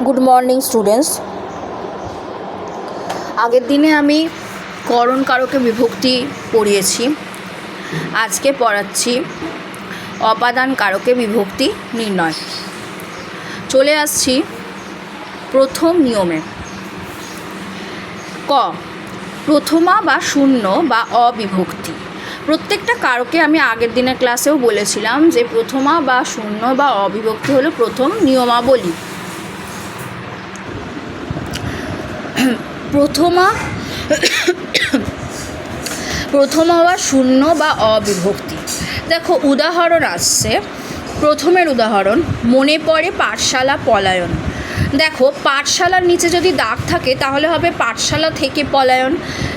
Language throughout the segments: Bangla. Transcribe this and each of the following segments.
Good morning students. আগের দিনে আমি করণ কারকে বিভক্তি পড়িয়েছি, আজকে পড়াচ্ছি অপাদান কারকে বিভক্তি নির্ণয়। চলে আসছি প্রথম নিয়মে। ক, প্রথমা বা শূন্য বা অবিভক্তি। প্রত্যেকটা কারকে আমি আগের দিনের ক্লাসেও বলেছিলাম যে প্রথমা বা শূন্য বা অবিভক্তি হলো প্রথম নিয়মাবলী। প্রথমা বা শূন্য বা অবিভক্তি। দেখো উদাহরণ আসছে, প্রথমের উদাহরণ, মনে পড়ে পাঠশালা পলায়ন। দেখো পাঠশালার নিচে যদি দাগ থাকে তাহলে হবে পাঠশালা থেকে পলায়ন,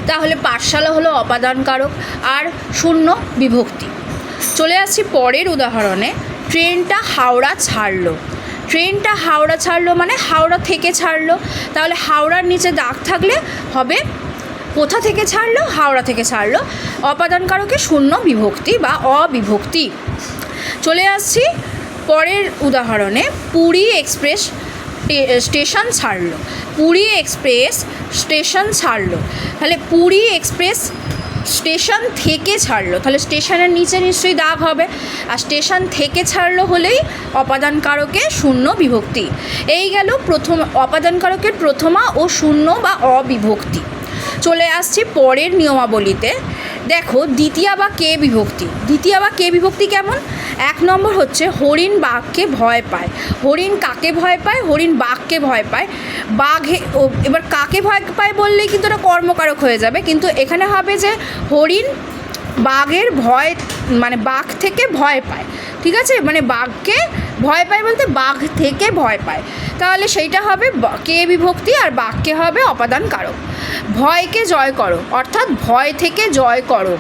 তাহলে পাঠশালা হলো অপাদান কারক আর শূন্য বিভক্তি। চলে আসছি পরের উদাহরণে, ট্রেনটা হাওড়া ছাড়লো। ট্রেনটা হাওড়া ছাড়লো মানে হাওড়া থেকে ছাড়লো, তাহলে হাওড়ার নিচে দাগ থাকলে হবে কোথা থেকে ছাড়লো, হাওড়া থেকে ছাড়লো, অপাদান কারকে শূন্য বিভক্তি বা অবিভক্তি। চলে আসছি পরের উদাহরণে, পুরী এক্সপ্রেস স্টেশন ছাড়লো। পুরী এক্সপ্রেস স্টেশন ছাড়লো, তাহলে পুরী এক্সপ্রেস স্টেশন থেকে ছাড়লো, তাহলে স্টেশনের নিচে নিশ্চয়ই দাগ হবে, আর স্টেশন থেকে ছাড়লো হলেই অপাদান কারকে শূন্য বিভক্তি। এই গেল প্রথম অপাদান কারকের প্রথমা ও শূন্য বা অবিভক্তি। চলে আসছি পরের নিয়মাবলীতে। দেখো দ্বিতীয়া বা কে বিভক্তি। দ্বিতীয়া বা কে বিভক্তি কেমন? এক নম্বর হচ্ছে হরিণ বাঘকে ভয় পায়। হরিণ কাকে ভয় পায়? হরিণ বাঘকে ভয় পায়। এবার কাকে ভয় পায় বললেই কিন্তু এটা কর্মকারক হয়ে যাবে, কিন্তু এখানে হবে যে হরিণ বাঘের ভয় মানে বাঘ থেকে ভয় পায়, ঠিক আছে, মানে বাঘকে ভয় পায় বলতে বাঘ থেকে ভয় পায়, তাহলে সেইটা হবে কে বিভক্তি আর বাঘকে হবে অপাদান কারক। ভয়কে জয় করো অর্থাৎ ভয় থেকে জয় করো,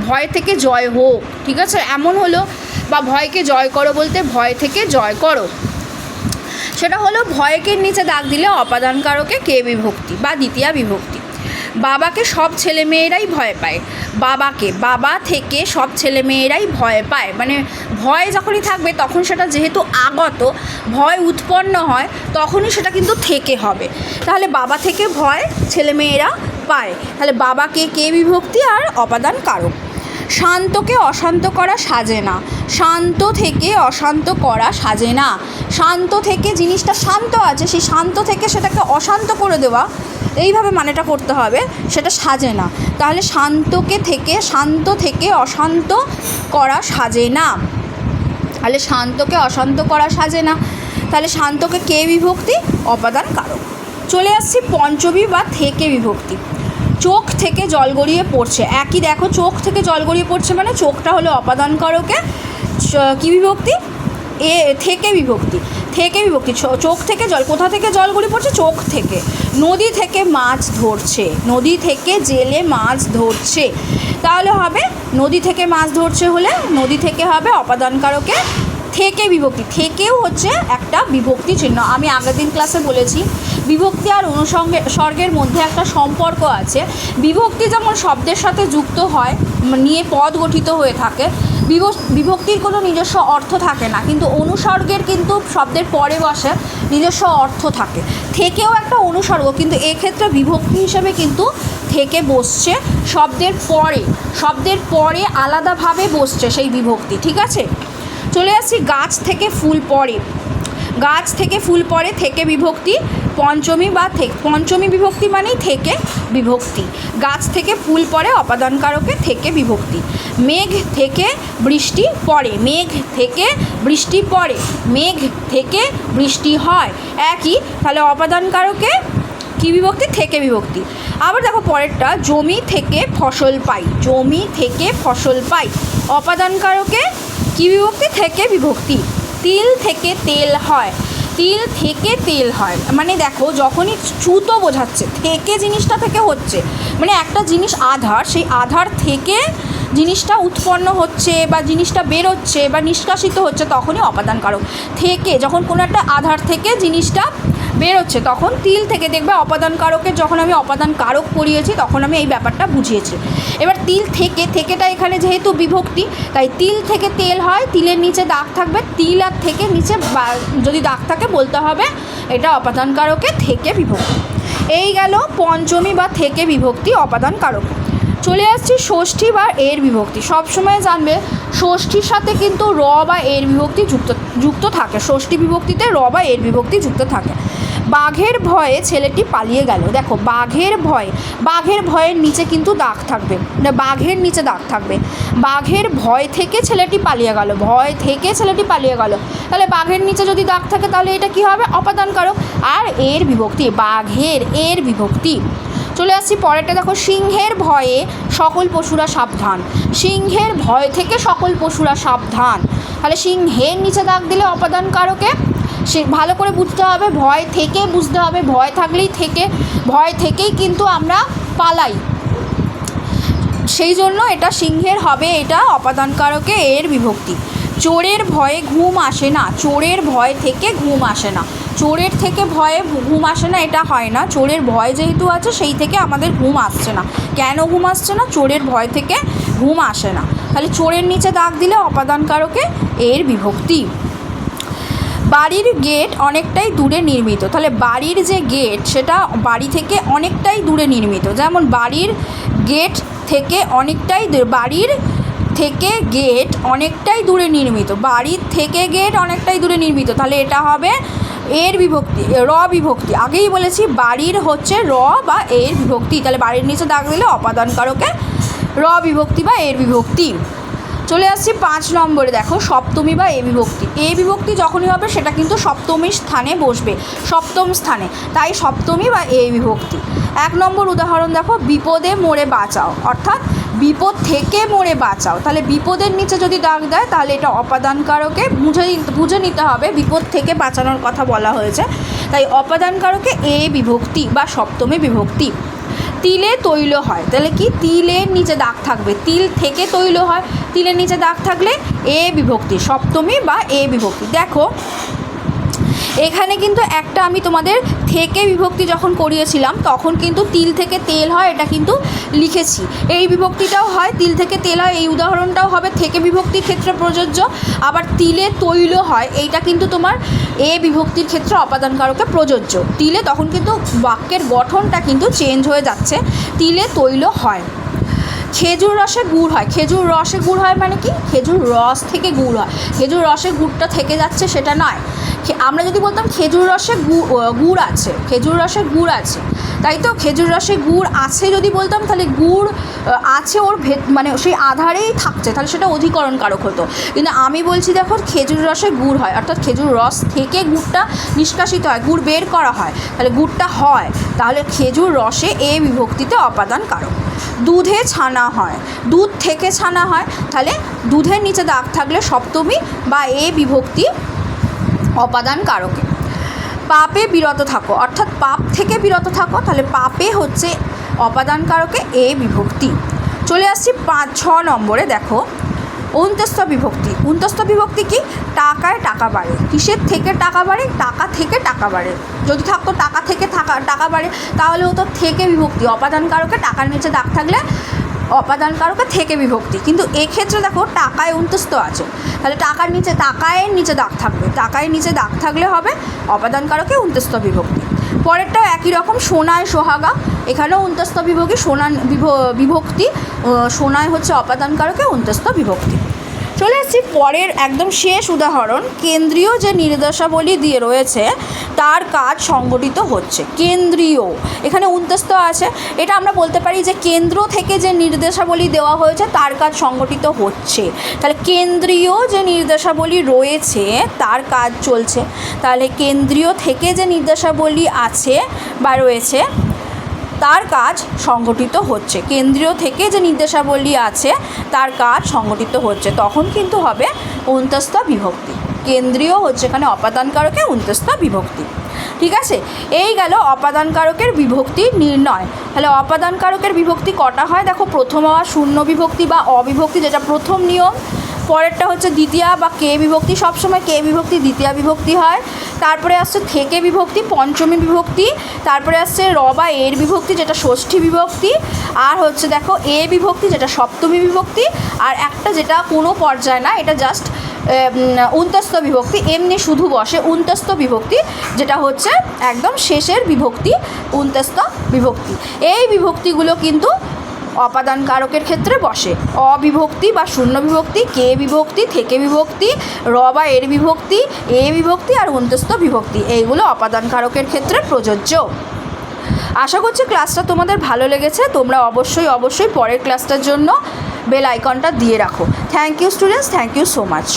ভয় থেকে জয় হোক, ঠিক আছে, এমন হলো, বা ভয়কে জয় করো বলতে ভয় থেকে জয় করো, সেটা হলো ভয়কে নিচে দাগ দিলে অপাদান কারকে কে বিভক্তি বা দ্বিতীয়া বিভক্তি। বাবাকে সব ছেলেমেয়েরাই ভয় পায়। বাবা থেকে সব ছেলেমেয়েরাই ভয় পায়, মানে ভয় যখনই থাকবে তখন সেটা যেহেতু আগত, ভয় উৎপন্ন হয়, তখনই সেটা কিন্তু থেকে হবে, তাহলে বাবা থেকে ভয় ছেলেমেয়েরা পায়, তাহলে বাবাকে কে বিভক্তি আর অপাদান কারক। শান্তকে অশান্ত করা সাজে না। শান্ত থেকে অশান্ত করা সাজে না। শান্ত থেকে জিনিসটা শান্ত আছে, সেই শান্ত থেকে সেটাকে অশান্ত করে দেওয়া, এইভাবে মানেটা করতে হবে, সেটা সাজে না, তাহলে শান্ত থেকে অশান্ত করা সাজে না, তাহলে শান্তকে অশান্ত করা সাজে না, তাহলে শান্তকে কে বিভক্তি অপাদান কারক। চলে আসছি পঞ্চমী বা থেকে বিভক্তি। চোখ থেকে জল গড়িয়ে পড়ছে, একই দেখো চোখ থেকে জল গড়িয়ে পড়ছে মানে চোখটা হলো অপাদান কারকে কী বিভক্তি থেকে বিভক্তি। থেকে বিভক্তি, চোখ থেকে জল, কোথা থেকে জল গড়িয়ে পড়ছে? চোখ থেকে। নদী থেকে মাছ ধরছে, নদী থেকে জেলে মাছ ধরছে, তাহলে হবে নদী থেকে মাছ ধরছে হলে নদী থেকে হবে অপাদান কারকে থেকে বিভক্তি। থেকেও হচ্ছে একটা বিভক্তি চিহ্ন। আমি আগের দিন ক্লাসে বলেছি বিভক্তি আর অনুসর্গের মধ্যে একটা সম্পর্ক আছে। বিভক্তি যেমন শব্দের সাথে যুক্ত হয়, নিয়ে পদ গঠিত হয়ে থাকে, বিভক্তির কোনো নিজস্ব অর্থ থাকে না, কিন্তু অনুসর্গের কিন্তু শব্দের পরে বসে নিজস্ব অর্থ থাকে। থেকেও একটা অনুসর্গ, কিন্তু এক্ষেত্রে বিভক্তি হিসেবে কিন্তু থেকে বসছে শব্দের পরে আলাদাভাবে বসছে সেই বিভক্তি, ঠিক আছে। চলে আসছি গাছ থেকে ফুল পড়ে। গাছ থেকে ফুল পড়ে থেকে বিভক্তি। পঞ্চমী বিভক্তি মানেই থেকে বিভক্তি। গাছ থেকে ফুল পড়ে অপাদান কারকে থেকে বিভক্তি। মেঘ থেকে বৃষ্টি পড়ে। মেঘ থেকে বৃষ্টি পড়ে, মেঘ থেকে বৃষ্টি হয়, একই, তাহলে অপাদান কারকে কী বিভক্তি? থেকে বিভক্তি। আবার দেখো পরেরটা, জমি থেকে ফসল পাই। জমি থেকে ফসল পাই, অপাদান কারকে কী বিভক্তি? থেকে বিভক্তি। তিল থেকে তেল হয়। তিল থেকে তেল হয় মানে দেখো যখনই ছুতো বোঝাচ্ছে, থেকে জিনিসটা থেকে হচ্ছে, মানে একটা জিনিস আধার, সেই আধার থেকে জিনিসটা উৎপন্ন হচ্ছে বা জিনিসটা বেরোচ্ছে বা নিষ্কাশিত হচ্ছে তখনই অপাদান কারক। থেকে যখন কোনো একটা আধার থেকে জিনিসটা বেরোচ্ছে তখন তিল থেকে, দেখবে অপাদান কারকের যখন আমি অপাদান কারক পড়িয়েছি তখন আমি এই ব্যাপারটা বুঝিয়েছি। এবার তিল থেকে, থেকেটা এখানে যেহেতু বিভক্তি তাই তিল থেকে তেল হয়, তিলের নিচে দাগ থাকবে, তিল আর থেকে নিচে যদি দাগ থাকে বলতে হবে এটা অপাদান কারকে থেকে বিভক্তি। এই গেল পঞ্চমী বা থেকে বিভক্তি অপাদান কারক। চলে আসছি ষষ্ঠী বা এর বিভক্তি। সবসময় জানবে ষষ্ঠীর সাথে কিন্তু র বা এর বিভক্তি যুক্ত থাকে। ষষ্ঠী বিভক্তিতে র বা এর বিভক্তি যুক্ত থাকে। বাঘের ভয়ে ছেলেটি পালিয়ে গেল। দেখো বাঘের ভয়, বাঘের ভয়ের নিচে কিন্তু দাগ থাকবে, বাঘের নিচে দাগ থাকবে। বাঘের ভয় থেকে ছেলেটি পালিয়ে গেল, ভয় থেকে ছেলেটি পালিয়ে গেল, তাহলে বাঘের নিচে যদি দাগ থাকে তাহলে এটা কি হবে? অপাদান কারক। আর এর বিভক্তি, বাঘের এর বিভক্তি। চলে আসছি পরেরটা, দেখো সিংহের ভয়ে সকল পশুরা সাবধান। সিংহের ভয় থেকে সকল পশুরা সাবধান, তাহলে সিংহের নিচে দাগ দিলে অপাদান কারকে। সে ভালো করে বুঝতে হবে, ভয় থেকে বুঝতে হবে, ভয় থাকলেই থেকে, ভয় থেকেই কিন্তু আমরা পালাই, সেই জন্য এটা সিংহের হবে, এটা অপাদান কারকে এর বিভক্তি। চোরের ভয়ে ঘুম আসে না, চোরের ভয় থেকে ঘুম আসে না, চোরের থেকে ভয়ে ঘুম আসে না এটা হয় না, চোরের ভয় যেহেতু আছে সেই থেকে আমাদের ঘুম আসছে না। কেন ঘুম আসছে না? চোরের ভয় থেকে ঘুম আসে না, তাহলে চোরের নিচে দাগ দিলে অপাদান কারকে এর বিভক্তি। বাড়ির গেট অনেকটাই দূরে নির্মিত, তাহলে বাড়ির যে গেট সেটা বাড়ি থেকে অনেকটাই দূরে নির্মিত, যেমন বাড়ির গেট থেকে অনেকটাই, বাড়ির থেকে গেট অনেকটাই দূরে নির্মিত, বাড়ির থেকে গেট অনেকটাই দূরে নির্মিত, তাহলে এটা হবে এর বিভক্তি, র বিভক্তি। আগেই বলেছি বাড়ির হচ্ছে র বা এর বিভক্তি, তাহলে বাড়ির নিচে দাগ দিলে অপাদান কারকে র বিভক্তি বা এর বিভক্তি। চলে আসছি 5 নম্বরে, দেখো সপ্তমী বা এ বিভক্তি। এ বিভক্তি যখনই হবে সেটা কিন্তু সপ্তমীর স্থানে বসবে, সপ্তম স্থানে, তাই সপ্তমী বা এ বিভক্তি। 1 নম্বর উদাহরণ দেখো, বিপদে মোরে বাঁচাও, অর্থাৎ বিপদ থেকে মোরে বাঁচাও, তাহলে বিপদের নিচে যদি দাগ দেয় তাহলে এটা অপাদান কারকে বুঝে নিতে হবে বিপদ থেকে বাঁচানোর কথা বলা হয়েছে, তাই অপাদান কারকে এ বিভক্তি বা সপ্তমী বিভক্তি। তিলে তৈল হয়, তাহলে কি? তিলের নিচে দাগ থাকবে, তিল থেকে তৈল হয়, তিলের নিচে দাগ থাকলে এ বিভক্তি, সপ্তমী বা এ বিভক্তি। দেখো এখানে কিন্তু একটা আমি তোমাদের থেকে বিভক্তি যখন করিয়েছিলাম তখন কিন্তু তিল থেকে তেল হয় এটা কিন্তু লিখেছি, এই বিভক্তিটাও হয় তিল থেকে তেল হয়, এই উদাহরণটাও হবে থেকে বিভক্তির ক্ষেত্রে প্রযোজ্য। আবার তিলে তৈল হয় এইটা কিন্তু তোমার এ বিভক্তির ক্ষেত্রে অপাদান কারকে প্রযোজ্য। তিলে তখন কিন্তু বাক্যের গঠনটা কিন্তু চেঞ্জ হয়ে যাচ্ছে, তিলে তৈল হয়। খেজুর রসে গুড় হয়, খেজুর রসে গুড় হয় মানে কি? খেজুর রস থেকে গুড় হয়, খেজুর রসে গুড়টা থেকে যাচ্ছে সেটা নয়। আমরা যদি বলতাম খেজুর রসে গুড় আছে, খেজুর রসে গুড় আছে, তাই তো? খেজুর রসে গুড় আছে যদি বলতাম তাহলে গুড় আছে ওর মানে সেই আধারেই থাকছে, তাহলে সেটা অধিকরণ কারক হতো। কিন্তু আমি বলছি দেখো খেজুর রসে গুড় হয়, অর্থাৎ খেজুর রস থেকে গুড়টা নিষ্কাশিত হয়, গুড় বের করা হয়, তাহলে গুড়টা হয়, তাহলে খেজুর রসে এ বিভক্তিতে অপাদান কারক। দুধে ছানা হয়, দুধ থেকে ছানা হয়, তাহলে দুধের নিচে দাগ থাকলে সপ্তমী বা এ বিভক্তি অপাদান কারকে। পাপে বিরত থাকো, অর্থাৎ পাপ থেকে বিরত থাকো, তাহলে পাপে হচ্ছে অপাদান কারকে এ বিভক্তি। চলে আসছি 6 নম্বরে, দেখো অন্তস্থ বিভক্তি। অন্তস্থ বিভক্তি কি? টাকায় টাকা বাড়ে, কিসের থেকে টাকা বাড়ে? টাকা থেকে টাকা বাড়ে। যদি থাকতো টাকা থেকে টাকা বাড়ে তাহলে হতো থেকে বিভক্তি, অপাদান কারকে টাকার নিচে দাগ থাকলে অপাদান কারকে থেকে বিভক্তি। কিন্তু এক্ষেত্রে দেখো টাকায় অন্তস্থ আছে, তাহলে টাকার নিচে টাকায়ের নিচে দাগ থাকবে, টাকায় নিচে দাগ থাকলে হবে অপাদান কারকে অন্তস্থ বিভক্তি। পরেরটাও একই রকম, সোনায় সোহাগা, এখানেও অন্তস্থ বিভক্তি, বিভক্তি, সোনায় হচ্ছে অপাদান কারকে অন্তস্থ বিভক্তি। চলে আসছি পরের একদম শেষ উদাহরণ, কেন্দ্রীয় যে নির্দেশাবলী দিয়ে রয়েছে তার কাজ সংগঠিত হচ্ছে। কেন্দ্রীয় এখানে অন্তস্থ আছে, এটা আমরা বলতে পারি যে কেন্দ্র থেকে যে নির্দেশাবলী দেওয়া হয়েছে তার কাজ সংগঠিত হচ্ছে, তাহলে কেন্দ্রীয় যে নির্দেশাবলী রয়েছে তার কাজ চলছে, তাহলে কেন্দ্রীয় থেকে যে নির্দেশাবলী আছে বা রয়েছে তার কাজ সংগঠিত হচ্ছে, কেন্দ্রীয় থেকে যে নির্দেশাবলী আছে তার কাজ সংগঠিত হচ্ছে, তখন কিন্তু হবে অন্তস্থ বিভক্তি। কেন্দ্রীয় হচ্ছে এখানে অপাদান কারকে অন্তস্থ বিভক্তি। ঠিক আছে, এই গেল অপাদান কারকের বিভক্তি নির্ণয়। তাহলে অপাদান কারকের বিভক্তি কটা হয় দেখো, প্রথম হওয়া শূন্য বিভক্তি বা অবিভক্তি, যেটা প্রথম নিয়ম। পরেরটা হচ্ছে দ্বিতীয়া বা কে বিভক্তি, সবসময় কে বিভক্তি দ্বিতীয়া বিভক্তি হয়। তারপরে আসছে থেকে বিভক্তি, পঞ্চমী বিভক্তি। তারপরে আসছে র বা এর বিভক্তি, যেটা ষষ্ঠী বিভক্তি। আর হচ্ছে দেখো এ বিভক্তি, যেটা সপ্তমী বিভক্তি। আর একটা যেটা কোনো পর্যায়ে না, এটা জাস্ট উন্তস্ত বিভক্তি, এমনি শুধু বসে উন্তস্ত বিভক্তি, যেটা হচ্ছে একদম শেষের বিভক্তি, উন্তস্ত বিভক্তি। এই বিভক্তিগুলো কিন্তু অপাদান কারকের ক্ষেত্রে বসে। অবিভক্তি বা শূন্য বিভক্তি, কে বিভক্তি, থেকে বিভক্তি, র বা এর বিভক্তি, এ বিভক্তি আর অন্তস্থ বিভক্তি, এইগুলো অপাদান কারকের ক্ষেত্রে প্রযোজ্য। আশা করছি ক্লাসটা তোমাদের ভালো লেগেছে। তোমরা অবশ্যই পরের ক্লাসটার জন্য বেল আইকনটা দিয়ে রাখো। Thank you students, thank you so much.